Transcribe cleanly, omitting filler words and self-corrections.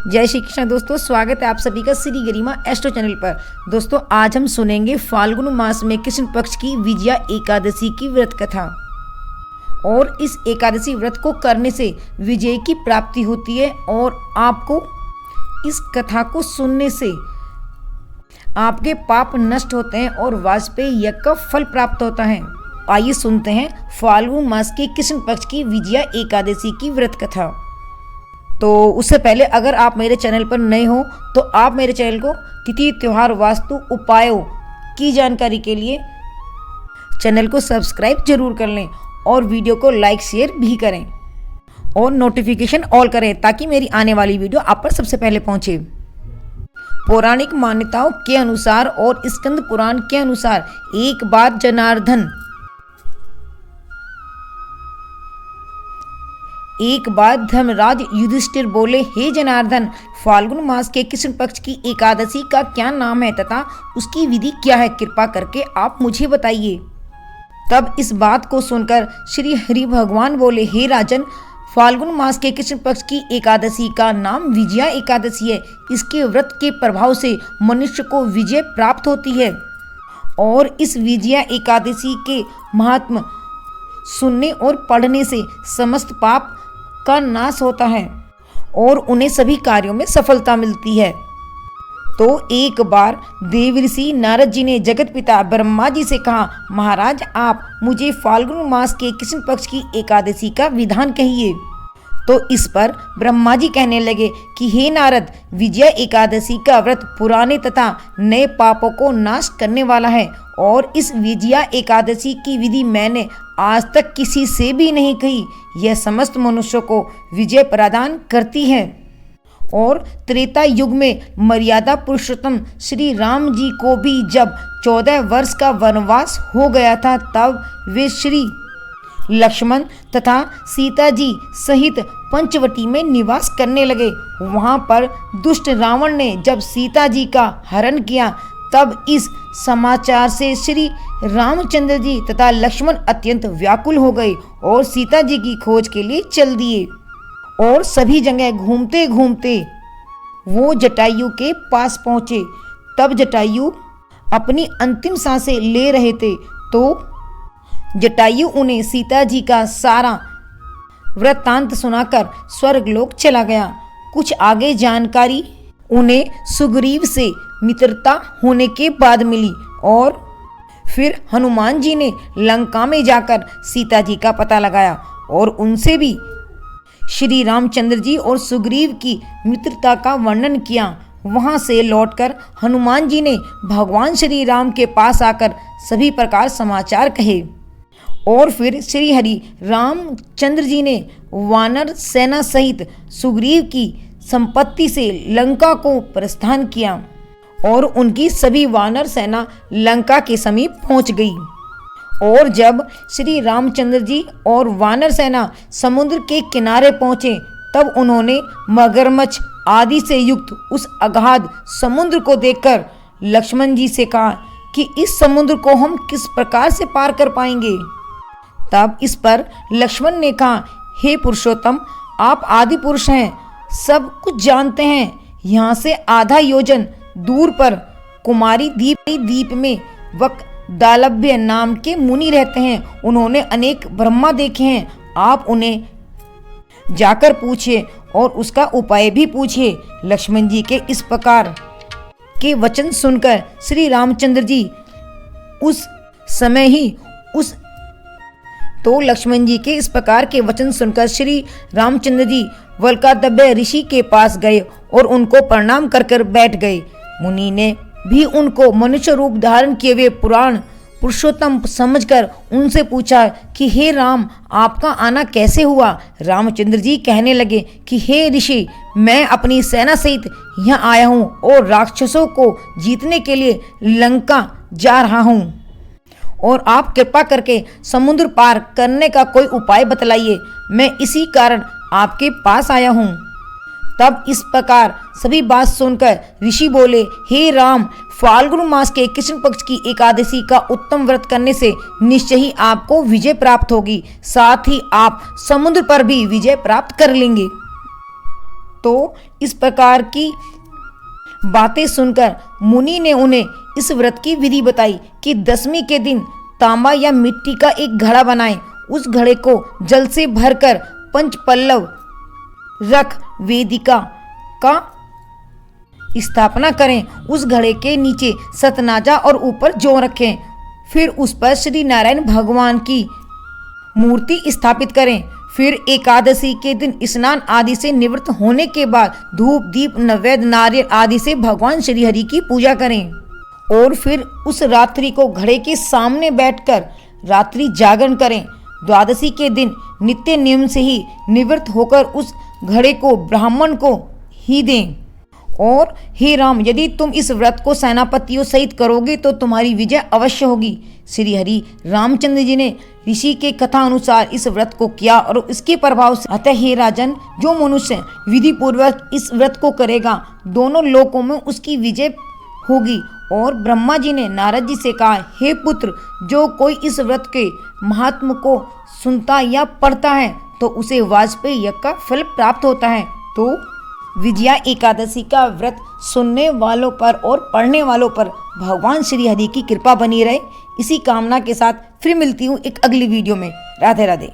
जय श्री कृष्ण दोस्तों, स्वागत है आप सभी का श्री गरिमा एस्ट्रो चैनल पर। दोस्तों आज हम सुनेंगे फाल्गुन मास में कृष्ण पक्ष की विजया एकादशी की व्रत कथा। और इस एकादशी व्रत को करने से विजय की प्राप्ति होती है और आपको इस कथा को सुनने से आपके पाप नष्ट होते हैं और वाजपेयी यज्ञ का फल प्राप्त होता है। आइए सुनते हैं फाल्गुन मास के कृष्ण पक्ष की विजया एकादशी की व्रत कथा। तो उससे पहले अगर आप मेरे चैनल पर नए हो तो आप मेरे चैनल को तिथि त्योहार वास्तु उपायों की जानकारी के लिए चैनल को सब्सक्राइब जरूर कर लें और वीडियो को लाइक शेयर भी करें और नोटिफिकेशन ऑल करें ताकि मेरी आने वाली वीडियो आप पर सबसे पहले पहुंचे। पौराणिक मान्यताओं के अनुसार और स्कंद पुराण के अनुसार एक बार धर्मराज युधिष्ठिर बोले, हे जनार्दन, फाल्गुन मास के कृष्ण पक्ष की एकादशी का क्या नाम है तथा उसकी विधि क्या है, कृपा करके आप मुझे बताइए। तब इस बात को सुनकर श्री हरि भगवान बोले, हे राजन, फाल्गुन मास के कृष्ण पक्ष की एकादशी का नाम विजया एकादशी है। इसके व्रत के प्रभाव से मनुष्य को विजय प्राप्त होती है और इस विजया एकादशी के महात्म सुनने और पढ़ने से समस्त पाप का नाश होता है और उन्हें सभी कार्यों में सफलता मिलती है। तो एक बार देवऋषि नारद जी ने जगत पिता ब्रह्मा जी से कहा, महाराज आप मुझे फाल्गुन मास के कृष्ण पक्ष की एकादशी का विधान कहिए। तो इस पर ब्रह्मा जी कहने लगे कि हे नारद, विजया एकादशी का व्रत पुराने तथा नए पापों को नाश करने वाला है और इस विजया एकादशी की विधि मैंने आज तक किसी से भी नहीं कही। यह समस्त मनुष्यों को विजय प्रदान करती है। और त्रेता युग में मर्यादा पुरुषोत्तम श्री राम जी को भी जब 14 वर्ष का वनवास हो गया था तब वे श्री लक्ष्मण तथा सीता जी सहित पंचवटी में निवास करने लगे। वहां पर दुष्ट रावण ने जब सीता जी का हरण किया तब इस समाचार से श्री रामचंद्र जी तथा लक्ष्मण अत्यंत व्याकुल हो गए और सीता जी की खोज के लिए चल दिए। और सभी जगह घूमते घूमते वो जटायु के पास पहुंचे। तब जटायु अपनी अंतिम सांसें ले रहे थे तो जटायु उन्हें सीता जी का सारा वृत्तांत सुनाकर स्वर्गलोक चला गया। कुछ आगे जानकारी उन्हें सुग्रीव से मित्रता होने के बाद मिली और फिर हनुमान जी ने लंका में जाकर सीता जी का पता लगाया और उनसे भी श्री रामचंद्र जी और सुग्रीव की मित्रता का वर्णन किया। वहां से लौटकर हनुमान जी ने भगवान श्री राम के पास आकर सभी प्रकार समाचार कहे और फिर श्री हरि रामचंद्र जी ने वानर सेना सहित सुग्रीव की संपत्ति से लंका को प्रस्थान किया और उनकी सभी वानर सेना लंका के समीप पहुंच गई। और जब श्री रामचंद्र जी और वानर सेना समुद्र के किनारे पहुंचे तब उन्होंने मगरमच्छ आदि से युक्त उस अगाध समुद्र को देखकर लक्ष्मण जी से कहा कि इस समुद्र को हम किस प्रकार से पार कर पाएंगे। तब इस पर लक्ष्मण ने कहा, हे पुरुषोत्तम, आप आदि पुरुष हैं, सब कुछ जानते हैं। यहाँ से आधा योजन दूर पर कुमारी द्वीप में वकदालभ्य नाम के मुनि रहते हैं। उन्होंने अनेक ब्रह्मा देखे हैं। आप उन्हें जाकर पूछिए और उसका उपाय भी पूछिए। लक्ष्मण जी के इस प्रकार के वचन सुनकर श्री रामचंद्र जी लक्ष्मण जी के इस प्रकार के वचन सुनकर श्री रामचंद्र जी वल्कादभ्य ऋषि के पास गए और उनको प्रणाम कर बैठ गए। मुनि ने भी उनको मनुष्य रूप धारण किए हुए पुराण पुरुषोत्तम समझकर उनसे पूछा कि हे राम, आपका आना कैसे हुआ। रामचंद्र जी कहने लगे कि हे ऋषि, मैं अपनी सेना सहित यहाँ आया हूँ और राक्षसों को जीतने के लिए लंका जा रहा हूँ और आप कृपा करके समुद्र पार करने का कोई उपाय बतलाइए। मैं इसी कारण आपके पास आया हूँ। तब इस प्रकार सभी बात सुनकर ऋषि बोले, हे राम, फाल्गुन मास के कृष्ण पक्ष की एकादशी का उत्तम व्रत करने से निश्चय ही आपको विजय प्राप्त होगी, साथ ही आप समुद्र पर भी विजय प्राप्त कर लेंगे। तो इस प्रकार की बातें सुनकर मुनि ने उन्हें इस व्रत की विधि बताई कि 10वीं के दिन तांबा या मिट्टी का एक घड़ा बनाएं। उस घड़े को जल से भरकर पंच पल्लव रख वेदिका का स्थापना करें। उस घड़े के नीचे सतनाजा और ऊपर जौ रखें। फिर उस पर श्री नारायण भगवान की मूर्ति स्थापित करें। फिर एकादशी के दिन स्नान आदि से निवृत्त होने के बाद धूप दीप नैवेद्य नारियल आदि से भगवान श्री हरि की पूजा करें और फिर उस रात्रि को घड़े के सामने बैठकर रात्रि जागरण करें। द्वादशी के दिन नित्य नियम से ही निवृत्त होकर उस घड़े को ब्राह्मण को ही दें। और हे राम, यदि तुम इस व्रत को सेनापतियों सहित करोगे तो तुम्हारी विजय अवश्य होगी। श्री हरि रामचंद्र जी ने ऋषि के कथा अनुसार इस व्रत को किया और इसके प्रभाव से अतः हे राजन, जो मनुष्य विधि पूर्वक इस व्रत को करेगा दोनों लोकों में उसकी विजय होगी। और ब्रह्मा जी ने नारद जी से कहा, हे पुत्र, जो कोई इस व्रत के महात्म को सुनता या पढ़ता है तो उसे वाजपेयी यज्ञ का फल प्राप्त होता है। तो विजया एकादशी का व्रत सुनने वालों पर और पढ़ने वालों पर भगवान श्री हरि की कृपा बनी रहे, इसी कामना के साथ फिर मिलती हूँ एक अगली वीडियो में। राधे राधे।